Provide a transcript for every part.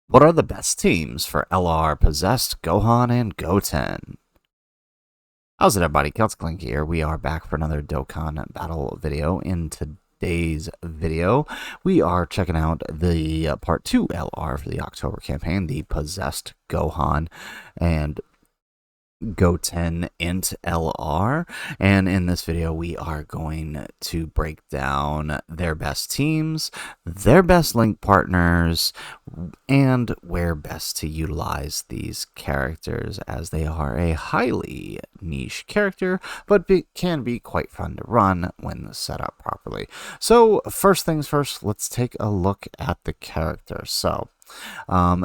What are the best teams for LR Possessed Gohan and Goten? How's it, everybody? Clink here. We are back for another Dokkan Battle video. In today's video, we are checking out the Part 2 LR for the October campaign, the Possessed Gohan and Goten INT LR, and in this video we are going to break down their best teams, their best link partners, and where best to utilize these characters, as they are a highly niche character but can be quite fun to run when set up properly. So first things first, let's take a look at the characters. So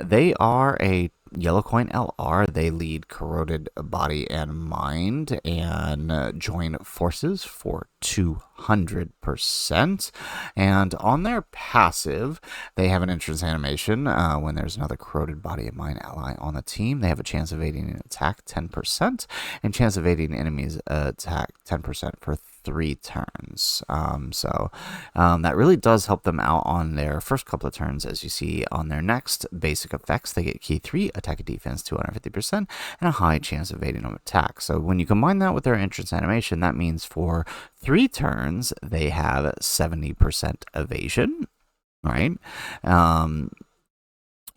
they are a Yellow Coin LR. They lead Corroded Body and Mind and join forces for 200%. And on their passive, they have an entrance animation. When there's another Corroded Body and Mind ally on the team, they have a chance of evading an attack 10% and chance of evading enemies attack 10% for 3 turns. That really does help them out on their first couple of turns. As you see on their next basic effects, they get key 3, attack and defense 250%, and a high chance of evading an attack. So when you combine that with their entrance animation, that means for 3 turns they have 70% evasion, right?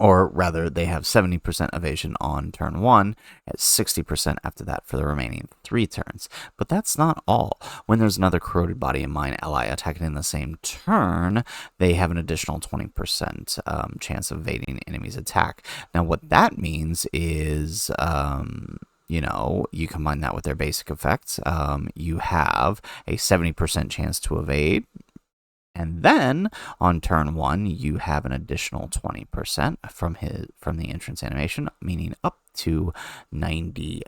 Or rather, they have 70% evasion on turn 1, at 60% after that for the remaining 3 turns. But that's not all. When there's another Corroded Body and Mind ally attacking in the same turn, they have an additional 20% chance of evading enemy's attack. Now, what that means is, you combine that with their basic effects, you have a 70% chance to evade. And then on turn 1, you have an additional 20% from the entrance animation, meaning up to 90%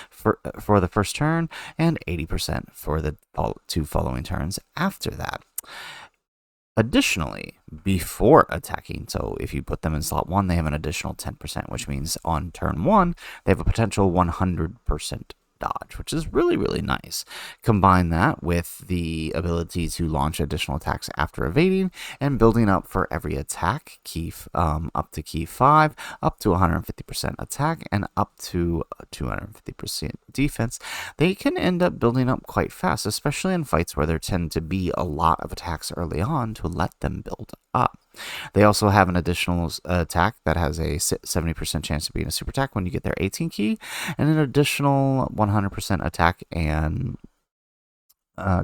for the first turn and 80% for the 2 following turns after that. Additionally, before attacking, so if you put them in slot 1, they have an additional 10%, which means on turn 1, they have a potential 100% dodge, which is really, really nice. Combine that with the ability to launch additional attacks after evading and building up for every attack, up to key 5, up to 150% attack, and up to 250% defense. They can end up building up quite fast, especially in fights where there tend to be a lot of attacks early on to let them build up. They also have an additional attack that has a 70% chance of being a super attack when you get their 18 key, and an additional 100% attack and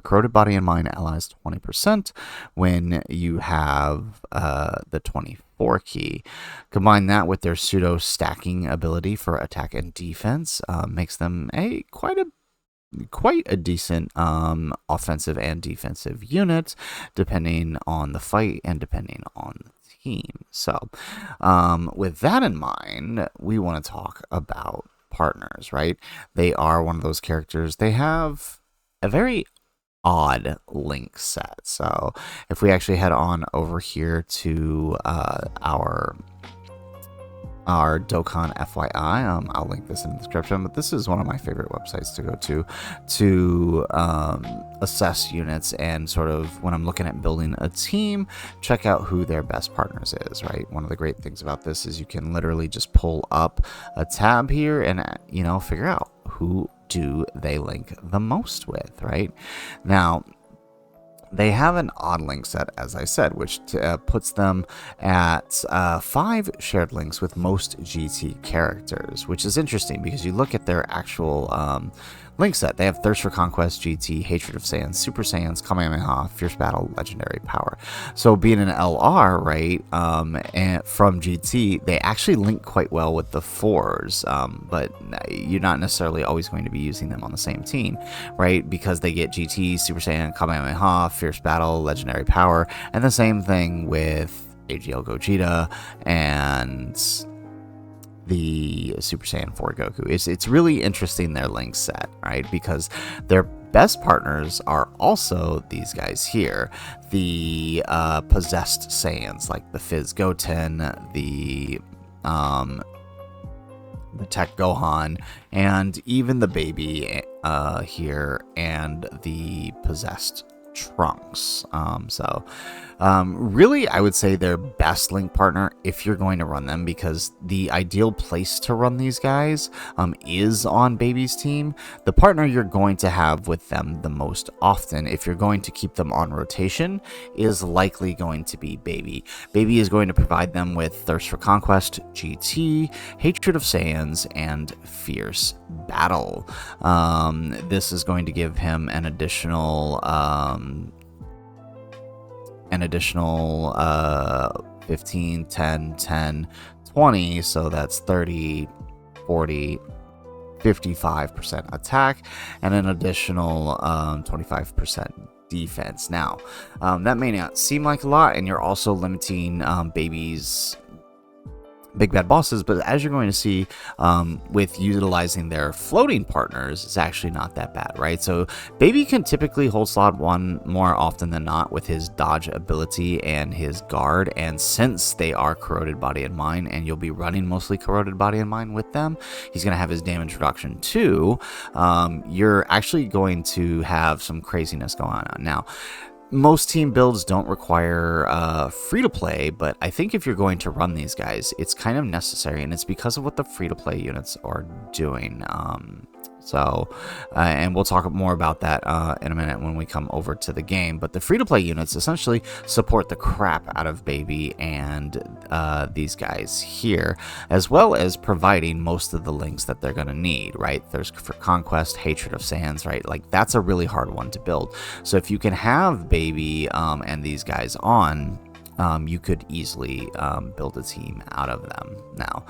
Corroded Body and Mind allies 20% when you have the 24 key. Combine that with their pseudo stacking ability for attack and defense, makes them quite a decent offensive and defensive unit, depending on the fight and depending on the team. So with that in mind, we want to talk about partners, right? They are one of those characters. They have a very odd link set. So if we actually head on over here to our Dokkan FYI. I'll link this in the description, but this is one of my favorite websites to go to assess units, and sort of when I'm looking at building a team, check out who their best partners is, right? One of the great things about this is you can literally just pull up a tab here and, figure out who do they link the most with, right? Now, they have an odd link set, as I said, which puts them at 5 shared links with most GT characters, which is interesting because you look at their actual link set. They have Thirst for Conquest, GT, Hatred of Saiyans, Super Saiyans, Kamehameha, Fierce Battle, Legendary Power. So being an LR, right, and from GT, they actually link quite well with the 4s, but you're not necessarily always going to be using them on the same team, right, because they get GT, Super Saiyan, Kamehameha, Fierce Battle, Legendary Power, and the same thing with AGL Gogeta and the Super Saiyan 4 Goku. It's really interesting, their link set, right? Because their best partners are also these guys here, the possessed Saiyans, like the Fizz Goten, the Tech Gohan, and even the baby here, and the possessed Trunks. Really, I would say their best link partner if you're going to run them, because the ideal place to run these guys is on Baby's team. The partner you're going to have with them the most often, if you're going to keep them on rotation, is likely going to be Baby. Baby is going to provide them with Thirst for Conquest, GT, Hatred of Saiyans, and Fierce Battle. This is going to give him an additional 15, 10, 10, 20, so that's 30, 40, 55% attack, and an additional 25% defense. Now, that may not seem like a lot, and you're also limiting Baby's big bad bosses, but as you're going to see, with utilizing their floating partners, it's actually not that bad, right? So Baby can typically hold slot 1 more often than not with his dodge ability and his guard, and since they are Corroded Body and Mind, and you'll be running mostly Corroded Body and Mind with them, he's going to have his damage reduction too. You're actually going to have some craziness going on. Now, most team builds don't require free-to-play, but I think if you're going to run these guys, it's kind of necessary, and it's because of what the free-to-play units are doing. And we'll talk more about that in a minute when we come over to the game. But the free-to-play units essentially support the crap out of Baby and these guys here, as well as providing most of the links that they're going to need, right? There's for Conquest, Hatred of Saiyans, right? Like, that's a really hard one to build. So if you can have Baby and these guys on, you could easily build a team out of them. Now,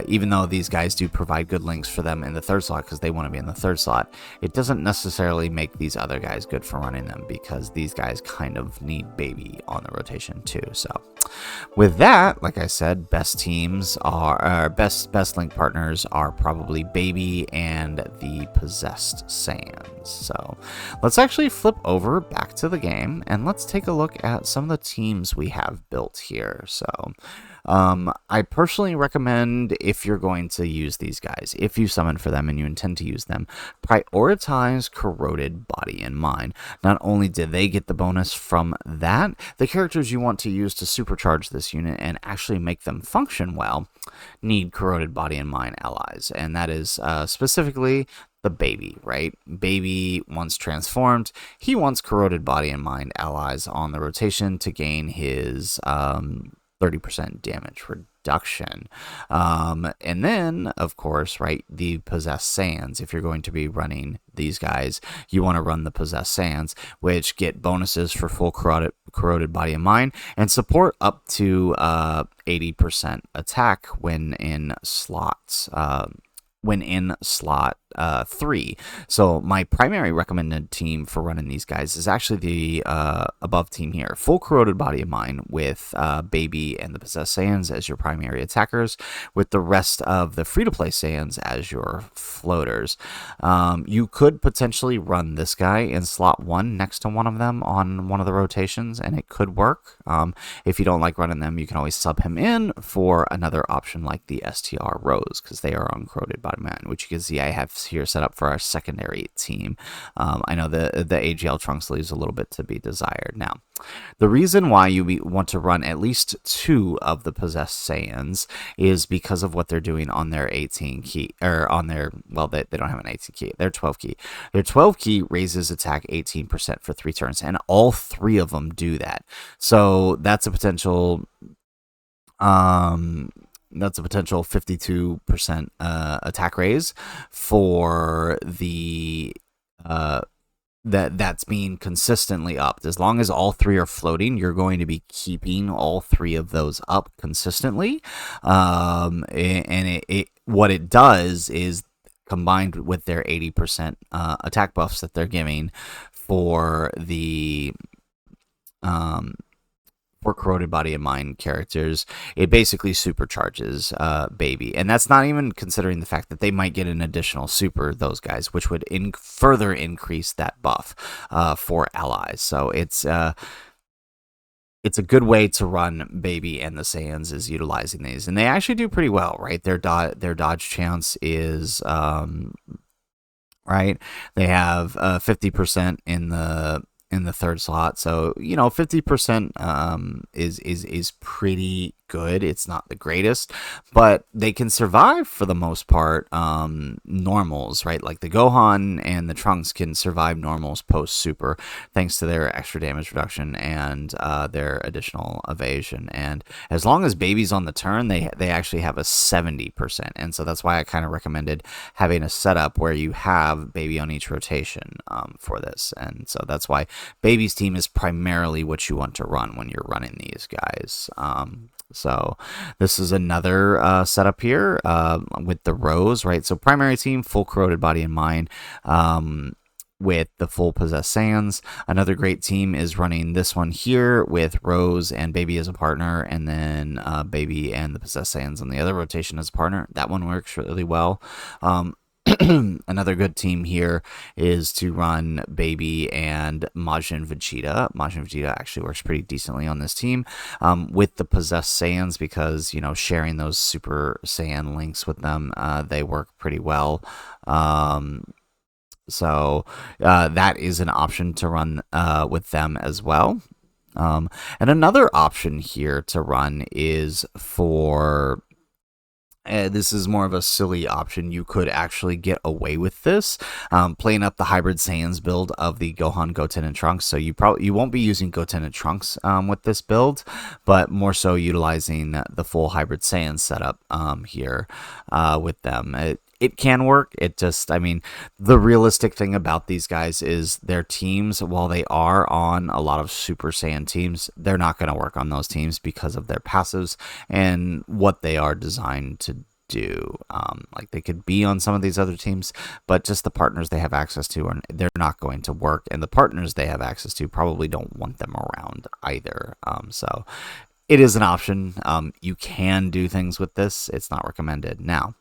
even though these guys do provide good links for them in the third slot because they want to be in the third slot, it doesn't necessarily make these other guys good for running them, because these guys kind of need Baby on the rotation too. So with that, like I said, best teams are best link partners are probably Baby and the Possessed Saiyans. So let's actually flip over back to the game and let's take a look at some of the teams we have built here. So I personally recommend, if you're going to use these guys, if you summon for them and you intend to use them, prioritize Corroded Body and Mind. Not only did they get the bonus from that, the characters you want to use to supercharge this unit and actually make them function well need Corroded Body and Mind allies, and that is specifically the Baby, right? Baby, once transformed, he wants Corroded Body and Mind allies on the rotation to gain his 30% damage reduction. And then, of course, right, the Possessed Saiyans. If you're going to be running these guys, you want to run the Possessed Saiyans, which get bonuses for full corroded Body and Mind and support up to 80% attack when in slots. When in slot 3. So my primary recommended team for running these guys is actually the above team here. Full Corroded Body and Mind with Baby and the Possessed Saiyans as your primary attackers, with the rest of the free-to-play Saiyans as your floaters. You could potentially run this guy in slot 1 next to one of them on one of the rotations, and it could work. If you don't like running them, you can always sub him in for another option like the STR Rose, because they are on Corroded Body and Mind, which you can see I have here set up for our secondary team. I know the AGL Trunks leaves a little bit to be desired. Now, the reason why you want to run at least 2 of the Possessed Saiyans is because of what they're doing on their 18 key, or on their, well, they don't have an 18 key, they're 12 key. Their 12 key raises attack 18% for 3 turns, and all 3 of them do that. So that's a potential 52% attack raise for the that's being consistently upped. As long as all 3 are floating, you're going to be keeping all 3 of those up consistently. And what it does is, combined with their 80% attack buffs that they're giving for the for Corroded Body and Mind characters, it basically supercharges Baby. And that's not even considering the fact that they might get an additional super, those guys, which would further increase that buff for allies. So it's a good way to run Baby and the Saiyans, is utilizing these. And they actually do pretty well, right? Their dodge chance is... right? They have 50% in the in the third slot. So, 50% is pretty good. It's not the greatest, but they can survive for the most part. Normals, right? Like the Gohan and the Trunks can survive normals post super thanks to their extra damage reduction and their additional evasion. And as long as Baby's on the turn, they actually have a 70%. And so that's why I kind of recommended having a setup where you have Baby on each rotation for this. And so that's why Baby's team is primarily what you want to run when you're running these guys. So this is another setup here with the Rose, right? So primary team, full corroded body and mind. With the full possessed Saiyans. Another great team is running this one here with Rose and Baby as a partner, and then Baby and the possessed Saiyans on the other rotation as a partner. That one works really well. Another good team here is to run Baby and Majin Vegeta. Majin Vegeta actually works pretty decently on this team with the possessed Saiyans because, sharing those Super Saiyan links with them, they work pretty well. So that is an option to run with them as well. And another option here to run is for... this is more of a silly option. You could actually get away with this, playing up the hybrid Saiyans build of the Gohan, Goten, and Trunks. So you won't be using Goten and Trunks with this build, but more so utilizing the full hybrid Saiyan setup here with them. It can work. It just, the realistic thing about these guys is their teams, while they are on a lot of Super Saiyan teams, they're not going to work on those teams because of their passives and what they are designed to do. Like they could be on some of these other teams, but just the partners they have access to, and they're not going to work. And the partners they have access to probably don't want them around either. So it is an option. You can do things with this. It's not recommended. Now,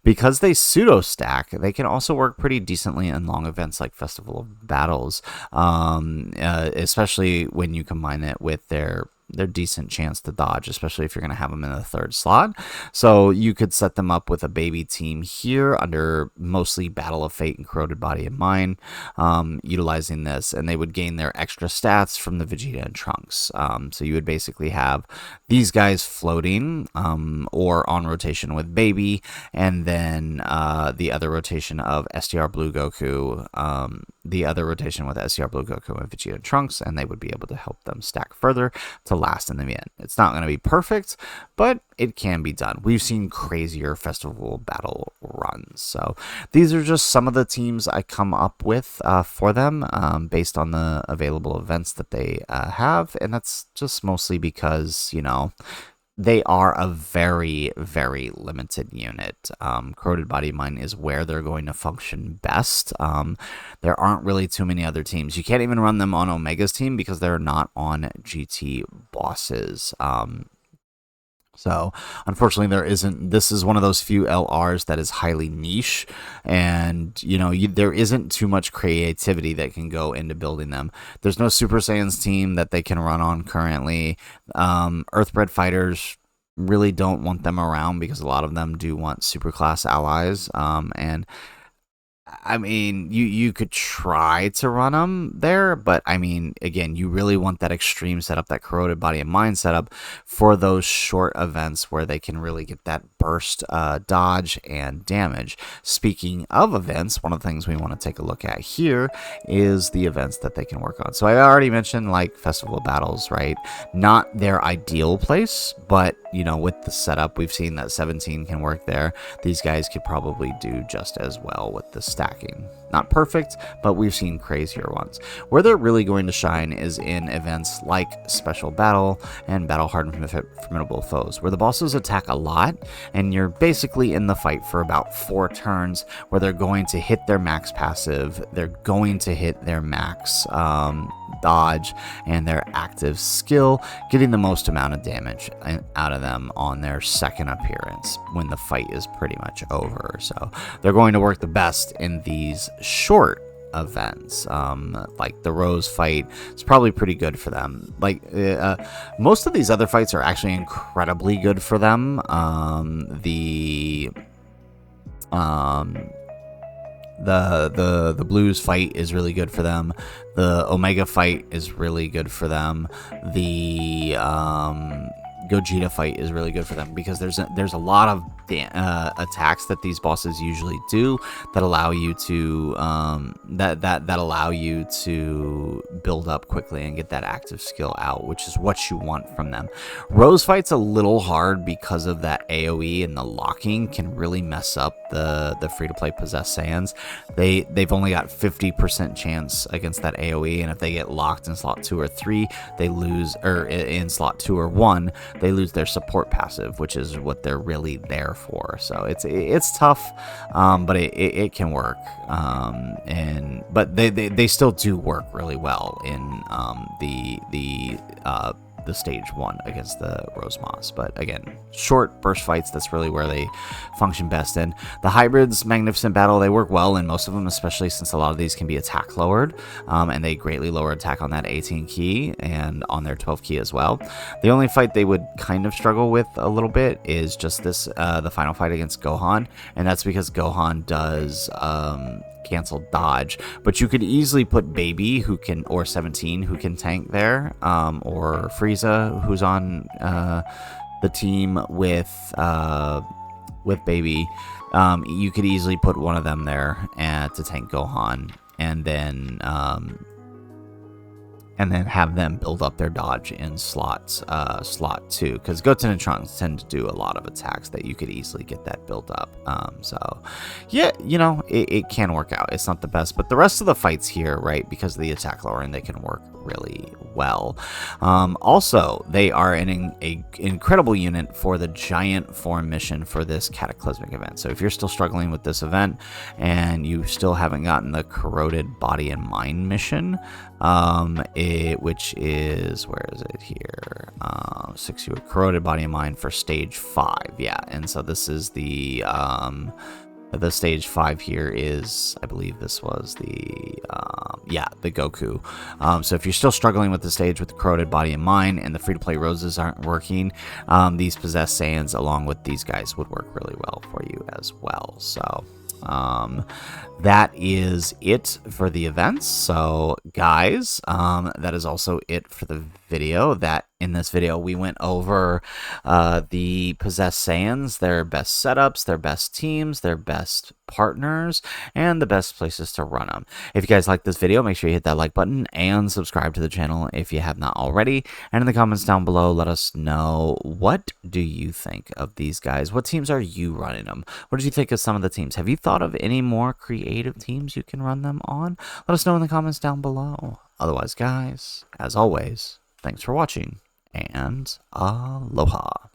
because they pseudo stack, they can also work pretty decently in long events like Festival of Battles, especially when you combine it with their decent chance to dodge, especially if you're going to have them in the third slot. So you could set them up with a Baby team here under mostly Battle of Fate and Corroded Body and Mind, utilizing this, and they would gain their extra stats from the Vegeta and Trunks. So you would basically have these guys floating or on rotation with Baby, and then the other rotation of STR Blue Goku, the other rotation with STR Blue Goku and Vegeta and Trunks, and they would be able to help them stack further to last in the end. It's not going to be perfect, but it can be done. We've seen crazier Festival Battle runs. So these are just some of the teams I come up with for them based on the available events that they have, and that's just mostly because, they are a very, very limited unit. Corroded Body Mine is where they're going to function best. There aren't really too many other teams. You can't even run them on Omega's team because they're not on GT bosses. So unfortunately there isn't. This is one of those few LRs that is highly niche, and there isn't too much creativity that can go into building them. There's no Super Saiyans team that they can run on currently. Earthbred fighters really don't want them around because a lot of them do want superclass allies, and you could try to run them there, but again, you really want that extreme setup, that Corroded Body and Mind setup for those short events where they can really get that burst dodge and damage. Speaking of events, one of the things we want to take a look at here is the events that they can work on. So I already mentioned like Festival Battles, right? Not their ideal place, but with the setup, we've seen that 17 can work there. These guys could probably do just as well with the stacking. Not perfect, but we've seen crazier ones. Where they're really going to shine is in events like Special Battle and Battle Hardened Formidable Foes, where the bosses attack a lot, and you're basically in the fight for about 4 turns, where they're going to hit their max passive, they're going to hit their max dodge and their active skill, getting the most amount of damage out of them on their second appearance when the fight is pretty much over. So they're going to work the best in these short events. Like the Rose fight is probably pretty good for them. Like most of these other fights are actually incredibly good for them. The Blues fight is really good for them. The Omega fight is really good for them. The Gogeta fight is really good for them because there's a lot of attacks that these bosses usually do that allow you to that allow you to build up quickly and get that active skill out, which is what you want from them. Rose fight's a little hard because of that AoE, and the locking can really mess up the free-to-play possessed Saiyans. They've only got 50% chance against that AoE, and if they get locked in slot 2 or 3, they lose, or in slot 2 or 1, they lose their support passive, which is what they're really there for. So it's tough, but it can work, but they still do work really well in the stage 1 against the Rose Moss. But again, short burst fights, that's really where they function best in. The hybrids, Magnificent Battle, they work well in most of them, especially since a lot of these can be attack lowered, and they greatly lower attack on that 18 key and on their 12 key as well. The only fight they would kind of struggle with a little bit is just this, the final fight against Gohan, and that's because Gohan does cancel dodge, but you could easily put Baby, who can, or 17, who can tank there, or Frieza, who's on the team with Baby. You could easily put one of them there to tank Gohan, and then have them build up their dodge in slot 2, because Goten and Trunks tend to do a lot of attacks that you could easily get that built up. So yeah, you know, it can work out. It's not the best, but the rest of the fights here, right, because of the attack lowering, they can work really well. Also, they are an incredible unit for the giant form mission for this cataclysmic event. So if you're still struggling with this event and you still haven't gotten the corroded body and mind mission, which is, where is it here? 6 corroded body and mind for stage 5. Yeah, and so this is the stage 5 here is, I believe this was the Goku. So if you're still struggling with the stage with the corroded body and mind, and the free-to-play roses aren't working, these possessed Saiyans along with these guys would work really well for you as well. So that is it for the events. So guys, that is also it for the video. In this video we went over the possessed Saiyans, their best setups, their best teams, their best partners, and the best places to run them. If you guys like this video, make sure you hit that like button and subscribe to the channel if you have not already. And in the comments down below, let us know, what do you think of these guys? What teams are you running them? What did you think of some of the teams? Have you thought of any more creative teams you can run them on? Let us know in the comments down below. Otherwise, guys, as always, thanks for watching, and aloha.